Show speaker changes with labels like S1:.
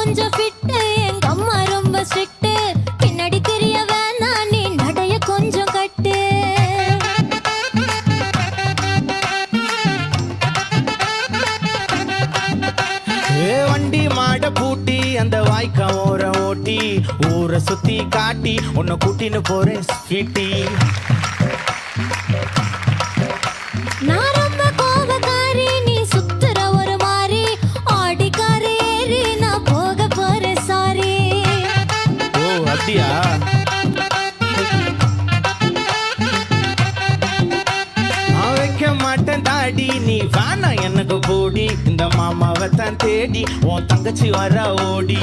S1: கொஞ்சம் ஃபிட்டு எங்க அம்மா ரொம்ப ஸ்ட்ரிக்ட் பின்னாடி தெரிய வேணா நீ நடைய கொஞ்சம் கட்டு
S2: வண்டி மாட பூட்டி அந்த வாய்க்கா ஓர ஓட்டி ஊரை சுத்தி காட்டி உன்னை கூட்டின்னு போறேன் ஸ்வீட்டி
S1: நான் ரொம்ப கோபக்காரி நீ சுத்துற ஒரு மாதிரி ஆடிக்காரி ஏறி நான் போக போறேன் சாரி
S2: ஓ அப்படியா நான் வைக்க மாட்டேன் தாடி நீ வேணா எனக்கு போடி இந்த மாமாவை தான் தேடி உன் தங்கச்சி வர ஓடி